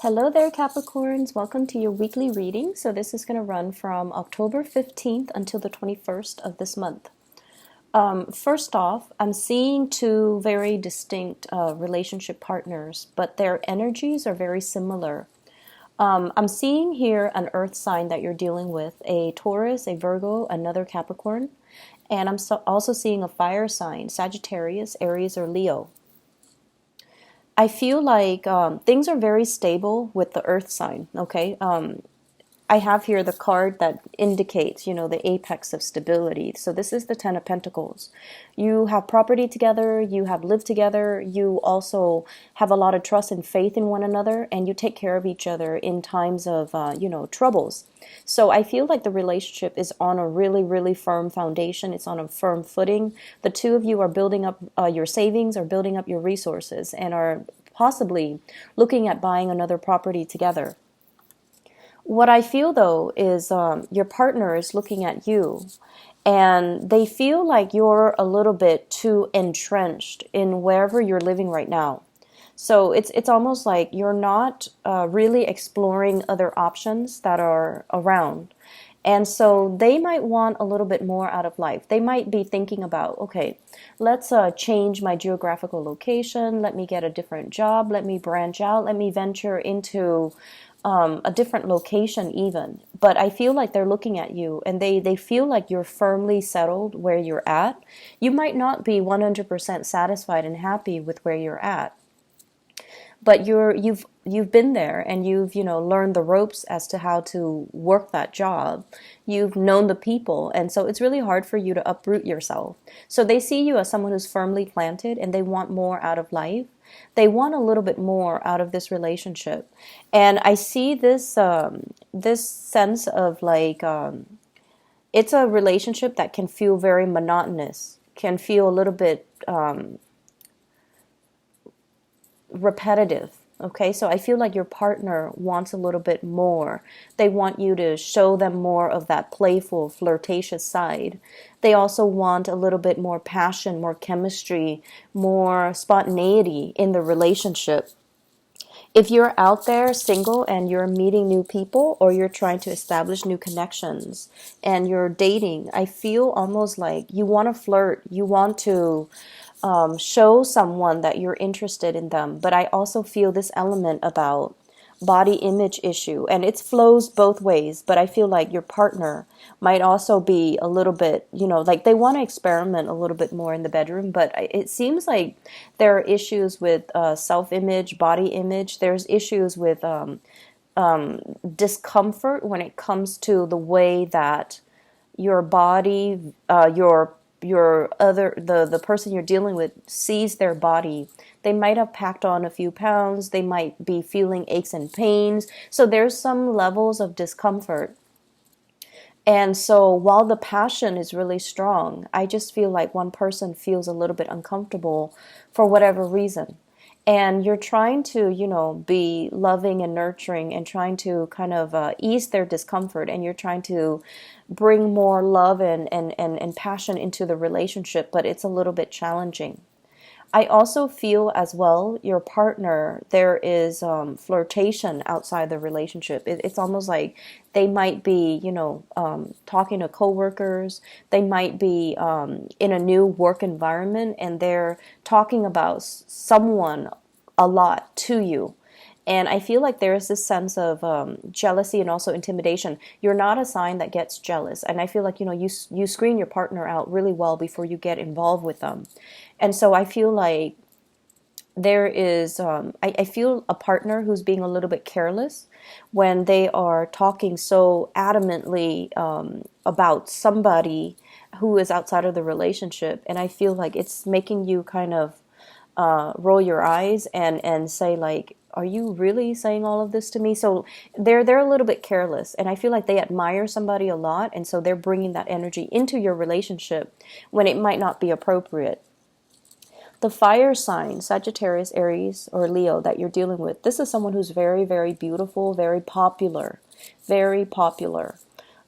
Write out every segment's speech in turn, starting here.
Hello there, Capricorns. Welcome to your weekly reading. So this is going to run from October 15th until the 21st of this month. First off, I'm seeing two very distinct relationship partners, but their energies are very similar. I'm seeing here an earth sign that you're dealing with, a Taurus, a Virgo, another Capricorn. And I'm also seeing a fire sign, Sagittarius, Aries, or Leo. I feel like things are very stable with the earth sign, okay? I have here the card that indicates, the apex of stability. So this is the Ten of Pentacles. You have property together, you have lived together, you also have a lot of trust and faith in one another, and you take care of each other in times of, troubles. So I feel like the relationship is on a really, really firm foundation. It's on a firm footing. The two of you are building up your savings, or building up your resources, and are possibly looking at buying another property together. What I feel, though, is your partner is looking at you, and they feel like you're a little bit too entrenched in wherever you're living right now. So it's almost like you're not really exploring other options that are around. And so they might want a little bit more out of life. They might be thinking about, okay, let's change my geographical location. Let me get a different job. Let me branch out. Let me venture into a different location even. But I feel like they're looking at you, and they feel like you're firmly settled where you're at. You might not be 100% satisfied and happy with where you're at, but you've been there, and you've learned the ropes as to how to work that job. You've known the people, and so it's really hard for you to uproot yourself. So they see you as someone who's firmly planted, and they want more out of life. They want a little bit more out of this relationship. And I see this sense of like it's a relationship that can feel very monotonous, can feel a little bit repetitive. Okay, so I feel like your partner wants a little bit more. They want you to show them more of that playful, flirtatious side. They also want a little bit more passion, more chemistry, more spontaneity in the relationship. If you're out there single and you're meeting new people, or you're trying to establish new connections and you're dating, I feel almost like you want to flirt. You want to show someone that you're interested in them. But I also feel this element about body image issue, and it flows both ways. But I feel like your partner might also be a little bit, like they want to experiment a little bit more in the bedroom. But it seems like there are issues with self-image, body image. There's issues with discomfort when it comes to the way that your body, the person you're dealing with sees their body. They might have packed on a few pounds. They might be feeling aches and pains. So there's some levels of discomfort. And so while the passion is really strong, I just feel like one person feels a little bit uncomfortable for whatever reason. And you're trying to, be loving and nurturing, and trying to kind of ease their discomfort. And you're trying to bring more love and passion into the relationship, but it's a little bit challenging. I also feel as well, your partner, there is flirtation outside the relationship. It's almost like they might be, talking to coworkers. They might be in a new work environment, and they're talking about someone a lot to you. And I feel like there is this sense of jealousy and also intimidation. You're not a sign that gets jealous. And I feel like, you screen your partner out really well before you get involved with them. And so I feel like there is, I feel a partner who's being a little bit careless when they are talking so adamantly about somebody who is outside of the relationship. And I feel like it's making you kind of roll your eyes and say like, are you really saying all of this to me? So they're a little bit careless, and I feel like they admire somebody a lot, and so they're bringing that energy into your relationship when it might not be appropriate. The fire sign, Sagittarius, Aries, or Leo that you're dealing with, this is someone who's very, very beautiful, very popular, very popular.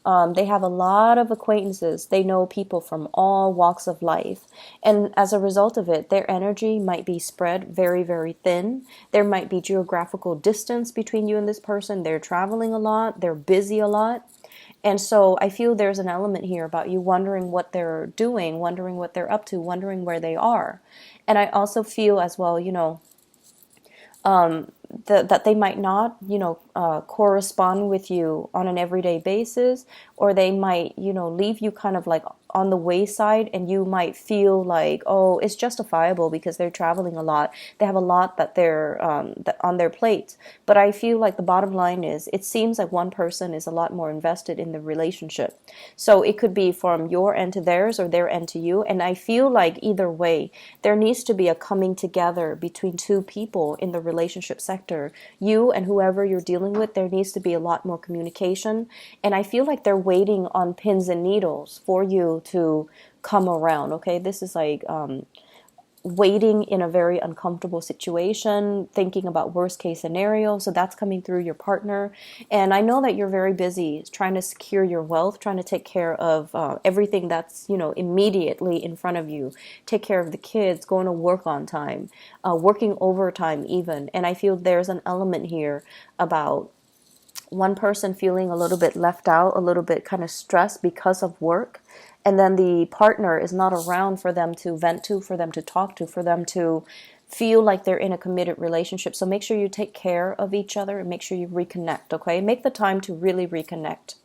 They have a lot of acquaintances. They know people from all walks of life. And as a result of it, their energy might be spread very, very thin. There might be geographical distance between you and this person. They're traveling a lot. They're busy a lot. And so I feel there's an element here about you wondering what they're doing, wondering what they're up to, wondering where they are. And I also feel as well, that they might not, correspond with you on an everyday basis, or they might, leave you kind of like on the wayside, and you might feel like, oh, it's justifiable because they're traveling a lot. They have a lot that they're that on their plate. But I feel like the bottom line is, it seems like one person is a lot more invested in the relationship. So it could be from your end to theirs or their end to you. And I feel like either way, there needs to be a coming together between two people in the relationship sector. You and whoever you're dealing with, there needs to be a lot more communication. And I feel like they're waiting on pins and needles for you to come around. Okay, this is like waiting in a very uncomfortable situation, thinking about worst case scenario. So that's coming through your partner. And I know that you're very busy trying to secure your wealth, trying to take care of everything that's, immediately in front of you. Take care of the kids, going to work on time, working overtime even. And I feel there's an element here about one person feeling a little bit left out, a little bit kind of stressed because of work. And then the partner is not around for them to vent to, for them to talk to, for them to feel like they're in a committed relationship. So make sure you take care of each other and make sure you reconnect, okay? Make the time to really reconnect.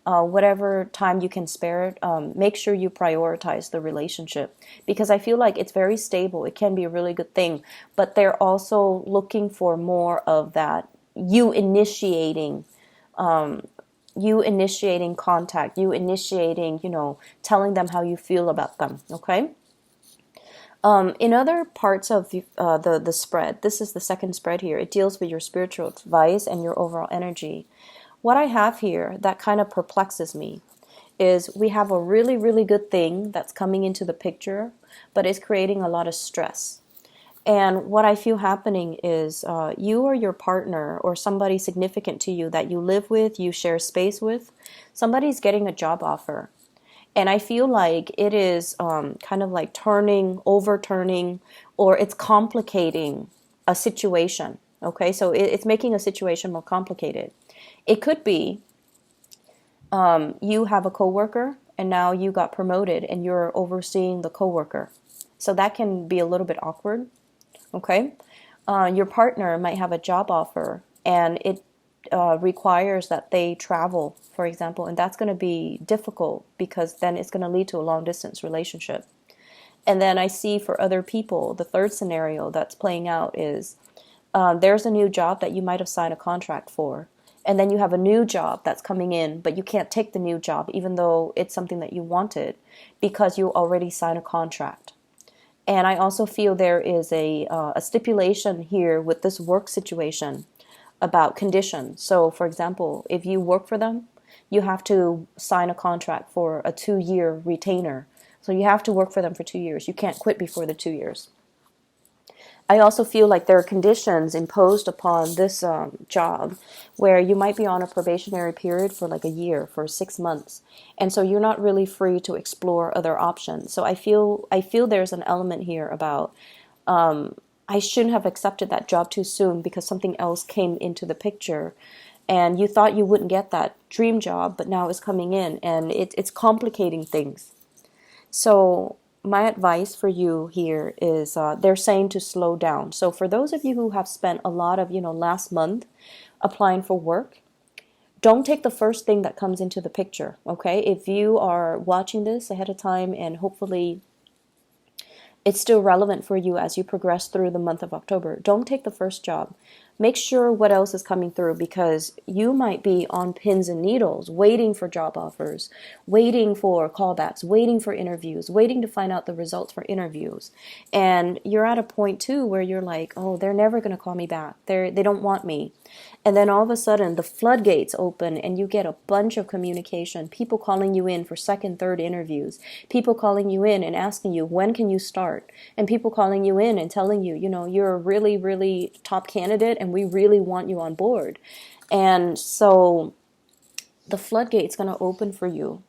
Whatever time you can spare it, make sure you prioritize the relationship, because I feel like it's very stable. It can be a really good thing, but they're also looking for more of that, you initiating contact, you initiating, telling them how you feel about them, okay? In other parts of the spread, this is the second spread here, it deals with your spiritual advice and your overall energy. What I have here that kind of perplexes me is we have a really, really good thing that's coming into the picture, but it's creating a lot of stress. And what I feel happening is you or your partner or somebody significant to you that you live with, you share space with, somebody's getting a job offer. And I feel like it is kind of like overturning, or it's complicating a situation. Okay, so it's making a situation more complicated. It could be you have a coworker and now you got promoted and you're overseeing the coworker. So that can be a little bit awkward. Okay, your partner might have a job offer and it requires that they travel, for example, and that's going to be difficult because then it's going to lead to a long distance relationship. And then I see for other people, the third scenario that's playing out is there's a new job that you might have signed a contract for. And then you have a new job that's coming in, but you can't take the new job even though it's something that you wanted because you already signed a contract. And I also feel there is a stipulation here with this work situation about conditions. So, for example, if you work for them, you have to sign a contract for a 2-year retainer. So you have to work for them for 2 years. You can't quit before the 2 years. I also feel like there are conditions imposed upon this job where you might be on a probationary period for like a year, for 6 months. And so you're not really free to explore other options. So I feel there's an element here about I shouldn't have accepted that job too soon because something else came into the picture. And you thought you wouldn't get that dream job, but now it's coming in and it's complicating things. So my advice for you here is they're saying to slow down. So for those of you who have spent a lot of, last month applying for work, don't take the first thing that comes into the picture, okay? If you are watching this ahead of time and hopefully it's still relevant for you as you progress through the month of October, don't take the first job. Make sure what else is coming through because you might be on pins and needles, waiting for job offers, waiting for callbacks, waiting for interviews, waiting to find out the results for interviews. And you're at a point too where you're like, oh, they're never going to call me back. They don't want me. And then all of a sudden the floodgates open and you get a bunch of communication, people calling you in for second, third interviews, people calling you in and asking you, when can you start? And people calling you in and telling you, you're a really, really top candidate and we really want you on board. And so the floodgate's going to open for you,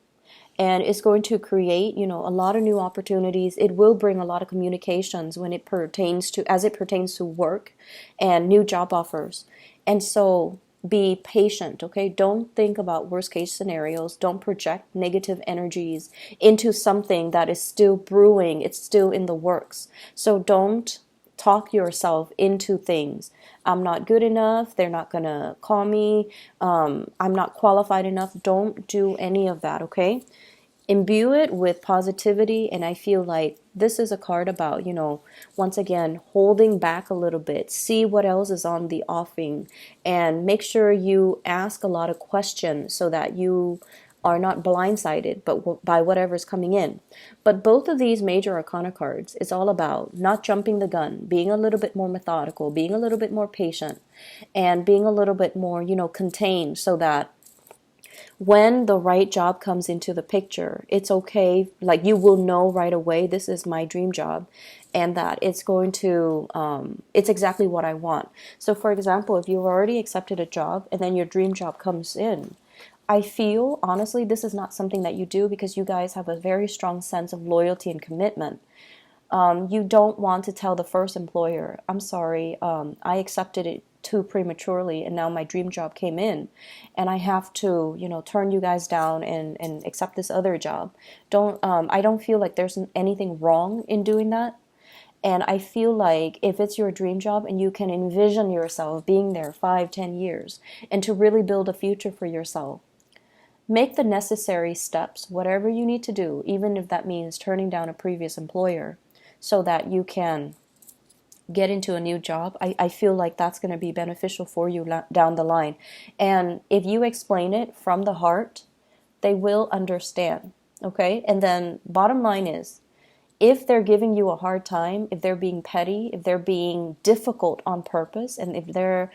and it's going to create, a lot of new opportunities. It will bring a lot of communications when it pertains to, as it pertains to work and new job offers. And so be patient, okay? Don't think about worst case scenarios. Don't project negative energies into something that is still brewing. It's still in the works. So don't talk yourself into things. I'm not good enough. They're not going to call me. I'm not qualified enough. Don't do any of that, okay? Imbue it with positivity. And I feel like this is a card about, once again, holding back a little bit. See what else is on the offing, and make sure you ask a lot of questions so that you are not blindsided but by whatever's coming in. But both of these major arcana cards, it's all about not jumping the gun, being a little bit more methodical, being a little bit more patient, and being a little bit more, contained, so that when the right job comes into the picture, it's okay. Like, you will know right away, this is my dream job, and that it's going to, it's exactly what I want. So for example, if you've already accepted a job and then your dream job comes in, I feel, honestly, this is not something that you do because you guys have a very strong sense of loyalty and commitment. You don't want to tell the first employer, I'm sorry, I accepted it too prematurely and now my dream job came in and I have to, turn you guys down and accept this other job. I don't feel like there's anything wrong in doing that. And I feel like if it's your dream job and you can envision yourself being there 5-10 years and to really build a future for yourself, make the necessary steps, whatever you need to do, even if that means turning down a previous employer, so that you can get into a new job. I feel like that's going to be beneficial for you down the line. And if you explain it from the heart, they will understand. Okay? And then bottom line is, if they're giving you a hard time, if they're being petty, if they're being difficult on purpose, and if they're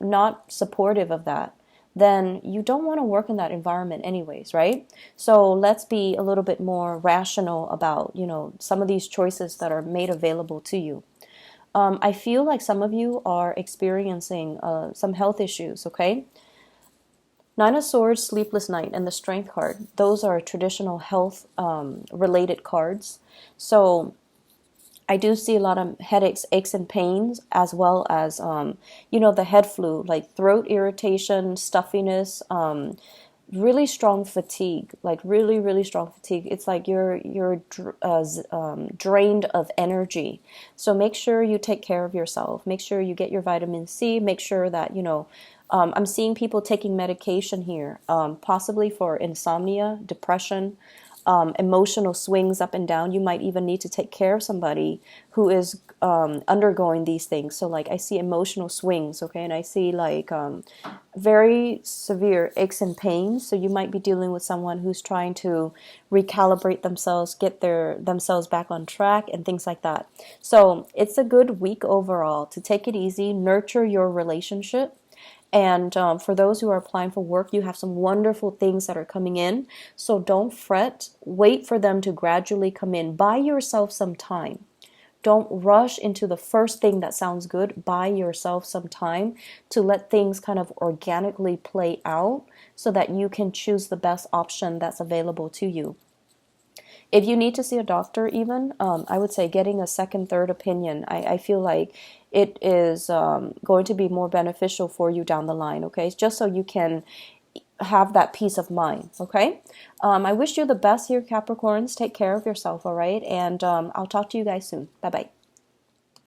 not supportive of that, then you don't want to work in that environment anyways, right? So let's be a little bit more rational about, some of these choices that are made available to you. I feel like some of you are experiencing some health issues, okay? Nine of Swords, Sleepless Night, and the Strength card. Those are traditional health related cards. So I do see a lot of headaches, aches, and pains, as well as, the head flu, like throat irritation, stuffiness, really strong fatigue, like really, really strong fatigue. It's like you're drained of energy. So make sure you take care of yourself. Make sure you get your vitamin C. Make sure that, I'm seeing people taking medication here, possibly for insomnia, depression, emotional swings up and down. You might even need to take care of somebody who is undergoing these things. So like I see emotional swings, okay, and I see like very severe aches and pains. So you might be dealing with someone who's trying to recalibrate themselves, get themselves back on track, and things like that. So it's a good week overall to take it easy, nurture your relationship. And for those who are applying for work, you have some wonderful things that are coming in. So don't fret. Wait for them to gradually come in. Buy yourself some time. Don't rush into the first thing that sounds good. Buy yourself some time to let things kind of organically play out so that you can choose the best option that's available to you. If you need to see a doctor even, I would say getting a second, third opinion. I feel like it is going to be more beneficial for you down the line, okay? Just so you can have that peace of mind, okay? I wish you the best here, Capricorns. Take care of yourself, all right? And I'll talk to you guys soon. Bye-bye.